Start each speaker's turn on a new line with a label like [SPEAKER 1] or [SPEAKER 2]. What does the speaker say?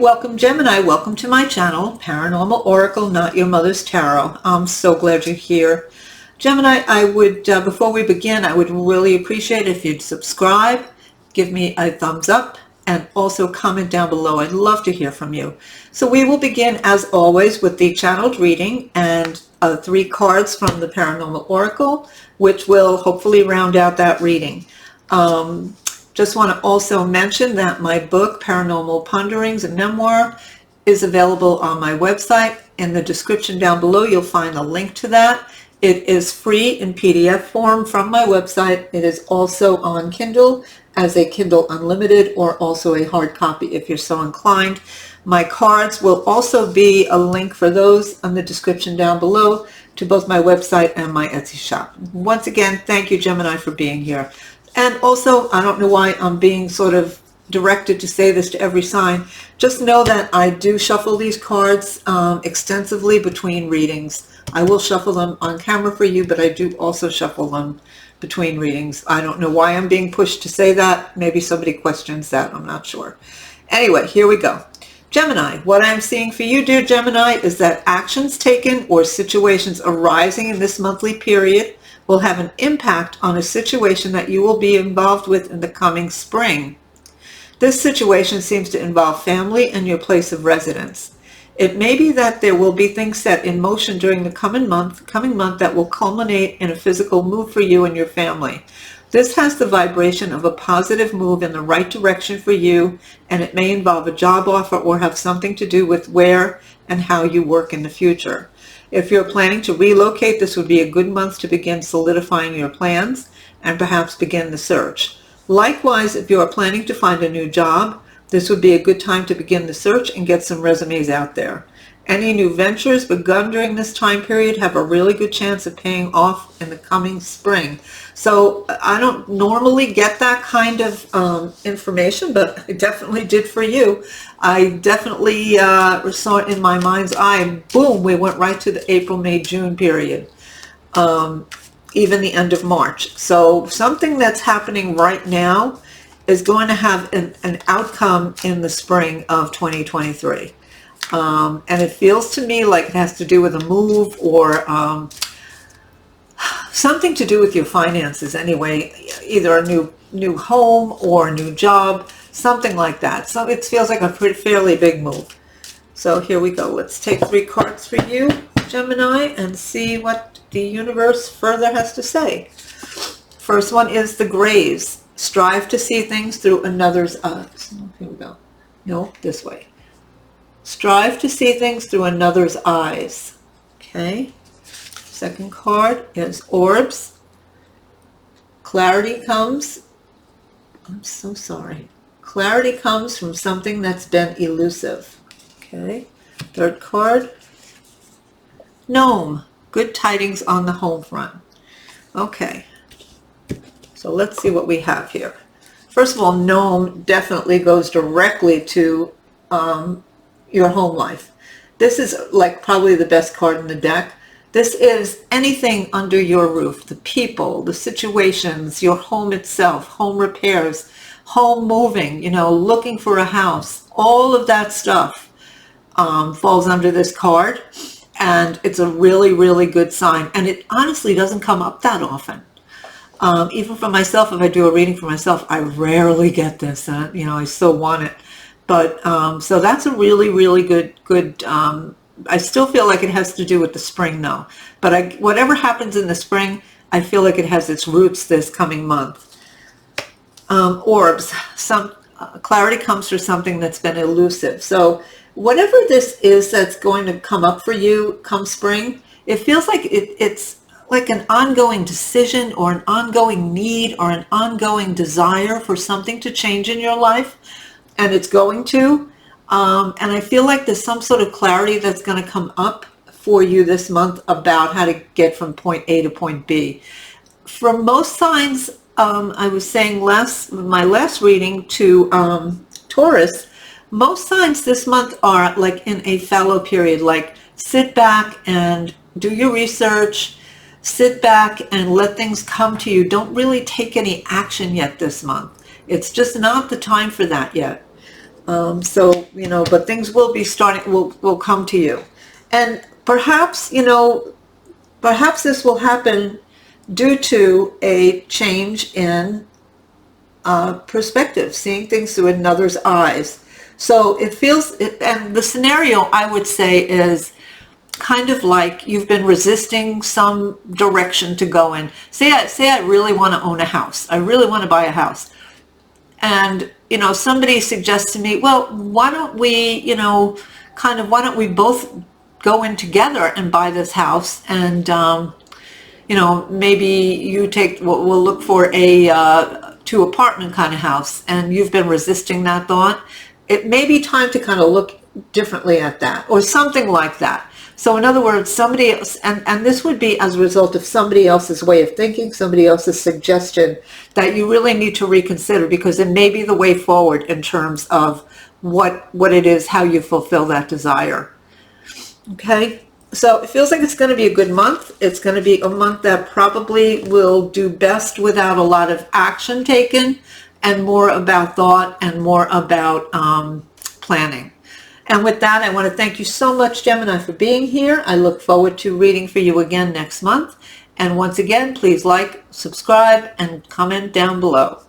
[SPEAKER 1] welcome Gemini. Welcome to my channel, Paranormal Oracle, Not Your Mother's Tarot. I'm so glad you're here. Gemini, I would, before we begin, I would really appreciate if you'd subscribe, give me a thumbs up, and also comment down below. I'd love to hear from you. So we will begin, as always, with the channeled reading and 3 cards from the Paranormal Oracle, which will hopefully round out that reading. Just want to also mention that my book, Paranormal Ponderings, a memoir, is available on my website. In the description down below, you'll find a link to that. It is free in PDF form from my website. It is also on Kindle as a Kindle Unlimited or also a hard copy if you're so inclined. My cards will also be a link for those in the description down below to both my website and my Etsy shop. Once again, thank you, Gemini, for being here. And also, I don't know why I'm being sort of directed to say this to every sign. Just know that I do shuffle these cards extensively between readings. I will shuffle them on camera for you, but I do also shuffle them between readings. I don't know why I'm being pushed to say that. Maybe somebody questions that. I'm not sure. Anyway, here we go. Gemini, what I'm seeing for you, dear Gemini, is that actions taken or situations arising in this monthly period will have an impact on a situation that you will be involved with in the coming spring. This situation seems to involve family and your place of residence. It may be that there will be things set in motion during the coming month that will culminate in a physical move for you and your family. This has the vibration of a positive move in the right direction for you, and it may involve a job offer or have something to do with where and how you work in the future. If you're planning to relocate, this would be a good month to begin solidifying your plans and perhaps begin the search. Likewise, if you are planning to find a new job, this would be a good time to begin the search and get some resumes out there. Any new ventures begun during this time period have a really good chance of paying off in the coming spring. So I don't normally get that kind of information, but I definitely did for you. I definitely saw it in my mind's eye. Boom, we went right to the April, May, June period, even the end of March. So something that's happening right now is going to have an outcome in the spring of 2023. And it feels to me like it has to do with a move or something to do with your finances anyway, either a new home or a new job, something like that. So it feels like a fairly big move. So here we go. Let's take 3 cards for you, Gemini, and see what the universe further has to say. First one is the Grays. Strive to see things through another's eyes. Here we go. No, this way. Strive to see things through another's eyes. Okay. Second card is Orbs. Clarity comes. I'm so sorry. Clarity comes from something that's been elusive. Okay. Third card. Gnome. Good tidings on the home front. Okay. So let's see what we have here. First of all, Gnome definitely goes directly to your home life. This is like probably the best card in the deck. This is anything under your roof, the people, the situations, your home itself, home repairs, home moving, looking for a house, all of that stuff falls under this card, and it's a really, really good sign. And it honestly doesn't come up that often. Even for myself, if I do a reading for myself, I rarely get this. I still want it. But so that's a really, really good. I still feel like it has to do with the spring, though. But whatever happens in the spring, I feel like it has its roots this coming month. Orbs. Some clarity comes through something that's been elusive. So whatever this is that's going to come up for you come spring, it feels like it's like an ongoing decision or an ongoing need or an ongoing desire for something to change in your life. And it's going to. And I feel like there's some sort of clarity that's going to come up for you this month about how to get from point A to point B. For most signs, I was saying my last reading to Taurus, most signs this month are like in a fallow period, like sit back and do your research, sit back and let things come to you. Don't really take any action yet this month. It's just not the time for that yet. So, but things will be starting, will come to you. And perhaps, perhaps this will happen due to a change in perspective, seeing things through another's eyes. So it feels, and the scenario I would say is kind of like you've been resisting some direction to go in. Say I really want to own a house. I really want to buy a house. And, somebody suggests to me, well, why don't we, why don't we both go in together and buy this house? And, maybe you we'll look for a two apartment kind of house, and you've been resisting that thought. It may be time to kind of look differently at that, or something like that. So in other words, somebody else, and this would be as a result of somebody else's way of thinking, somebody else's suggestion, that you really need to reconsider, because it may be the way forward in terms of what it is, how you fulfill that desire. Okay, so it feels like it's going to be a good month. It's going to be a month that probably will do best without a lot of action taken, and more about thought and more about planning. And with that, I want to thank you so much, Gemini, for being here. I look forward to reading for you again next month. And once again, please like, subscribe, and comment down below.